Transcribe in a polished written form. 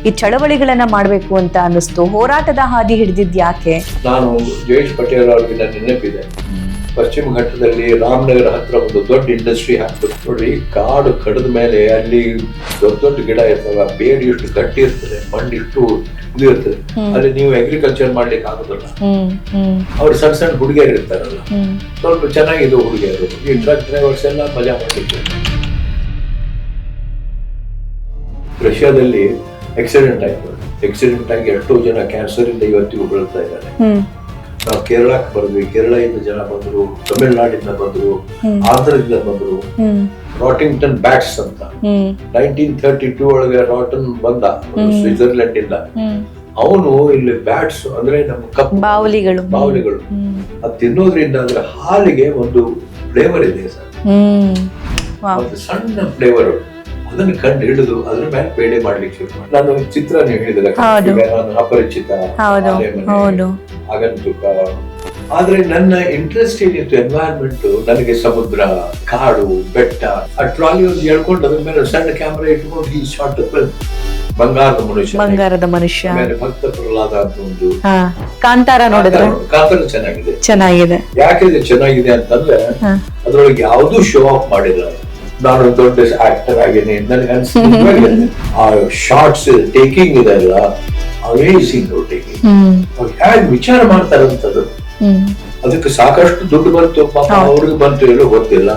ಈ ಚಳವಳಿಗಳನ್ನ ಮಾಡ್ಬೇಕು ಅಂತ ಅನ್ನಿಸ್ತು? ಹೋರಾಟದ ಹಾದಿ ಹಿಡಿದಿದ್ ಯಾಕೆ? ನಾನು ಜಯೇಶ್ ಪಟೇಲ್ ಅವ್ರಿಗೆ ನನ್ನ ನೆನಪಿದೆ. ಪಶ್ಚಿಮ ಘಟ್ಟದಲ್ಲಿ ರಾಮನಗರ ಹತ್ರ ಒಂದು ದೊಡ್ಡ ಇಂಡಸ್ಟ್ರಿ ಹಾಕ್ಬೇಕು ನೋಡಿ. ಕಾಡು ಕಡಿದ ಮೇಲೆ ಅಲ್ಲಿ ದೊಡ್ಡ ದೊಡ್ಡ ಗಿಡ ಇರ್ತವೆ, ಬೇಡಿ ಇಷ್ಟು ಗಟ್ಟಿ ಇರ್ತದೆ, ಮಣ್ಣು ಇಷ್ಟು ಇದು ಇರ್ತದೆ. ಅಲ್ಲಿ ನೀವು ಅಗ್ರಿಕಲ್ಚರ್ ಮಾಡ್ಲಿಕ್ಕೆ ಆಗೋದಿಲ್ಲ. ಅವ್ರು ಸಣ್ಣ ಸಣ್ಣ ಹುಡುಗಿಯರು ಇರ್ತಾರಲ್ಲ, ಸ್ವಲ್ಪ ಚೆನ್ನಾಗಿದೆ ಹುಡುಗಿಯರು. ಈ ಟ್ರಕ್ ಡ್ರೈವರ್ಸ್ ಎಲ್ಲ ಮಜಾ ಮಾಡ್ಲಿಕ್ಕೆ. ರಷ್ಯಾದಲ್ಲಿ ಆಕ್ಸಿಡೆಂಟ್ ಆಗಿ ಎಷ್ಟೋ ಜನ ಕ್ಯಾನ್ಸರ್ ಇಂದ ಇವತ್ತಿಗೂ ಬಳಲ್ತಾ ಇದ್ದಾರೆ. ನಾವು ಕೇರಳಕ್ಕೆ ಬಂದ್ವಿ, ಕೇರಳದಿಂದ ಜನ ಬಂದ್ರು, ತಮಿಳುನಾಡಿಂದ ಬಂದ್ರು, ಆಂಧ್ರದಿಂದ ಬಂದ್ರು. ರಾಟಿಂಗ್ಟನ್ ಬ್ಯಾಟ್ಸ್ ಅಂತ 1932 ಒಳಗೆ ರಾಟನ್ ಬಂದ ಸ್ವಿಟ್ಜರ್ಲೆಂಡ್ ಇಂದ. ಅವನು ಇಲ್ಲಿ ಬ್ಯಾಟ್ಸ್ ಅಂದ್ರೆ ನಮ್ಮ ಕಪ್ಪು ಬಾವಲಿಗಳು ಅದು ತಿನ್ನೋದ್ರಿಂದ ಅಂದ್ರೆ ಹಾಲಿಗೆ ಒಂದು ಫ್ಲೇವರ್ ಇದೆ ಸರ್, ಒಂದು ಸಣ್ಣ ಫ್ಲೇವರ್. ಅದನ್ನ ಕಂಡು ಹಿಡಿದು ಅದ್ರ ಮೇಲೆ ಬೇಳೆ ಮಾಡ್ಲಿಕ್ಕೆ ಶುರು ಮಾಡಿ. ನಾನು ಚಿತ್ರ ನೀವು ಹೇಳಿದ್ರೆ ನಾನು ಅಪರಿಚಿತ, ಆಗಂತುಕ. ಆದ್ರೆ ನನ್ನ ಇಂಟ್ರೆಸ್ಟ್ ಏನಿತ್ತು ಎನ್ವೈರನ್ಮೆಂಟ್, ನನಗೆ ಸಮುದ್ರ, ಕಾಡು, ಬೆಟ್ಟ. ಆ ಟ್ರಾಲಿ ಒಂದು ಹೇಳ್ಕೊಂಡು ಅದ್ರ ಮೇಲೆ ಸಣ್ಣ ಕ್ಯಾಮ್ರಾ ಇಟ್ಕೊಂಡು ಈ ಶಾರ್ಟ್ ಬಂಗಾರದ ಮನುಷ್ಯ ಮೇಲೆ ಭಕ್ತ ಪ್ರಹ್ಲಾದ ಅಂತ ಒಂದು ಕಾಂತಾರ ನೋಡಿದ್ರೆ ಕಾಂತಾರ ಚೆನ್ನಾಗಿದೆ. ಯಾಕೆ ಚೆನ್ನಾಗಿದೆ ಅಂತಂದ್ರೆ ಅದ್ರೊಳಗೆ ಯಾವ್ದು ಶೋ ಆಫ್ ಮಾಡಿಲ್ಲ. ನಾನು ದೊಡ್ಡ ಆಕ್ಟರ್ ಆಗೇನೆ ನನಗೆ ಅನ್ಸಿದ ಆ ಶಾರ್ಟ್ಸ್ ಟೇಕಿಂಗ್ ಇದೆಲ್ಲ ಅಮೇಜಿಂಗ್. ಟೇಕಿಂಗ್ ಹೇಗೆ ವಿಚಾರ ಮಾಡ್ತಾರಂತದ್ದು, ಅದಕ್ಕೆ ಸಾಕಷ್ಟು ದುಡ್ಡು ಬಂತು, ಪಾಪ ಅವ್ರಿಗೆ ಬಂತು ಎಲ್ಲೋ ಗೊತ್ತಿಲ್ಲ.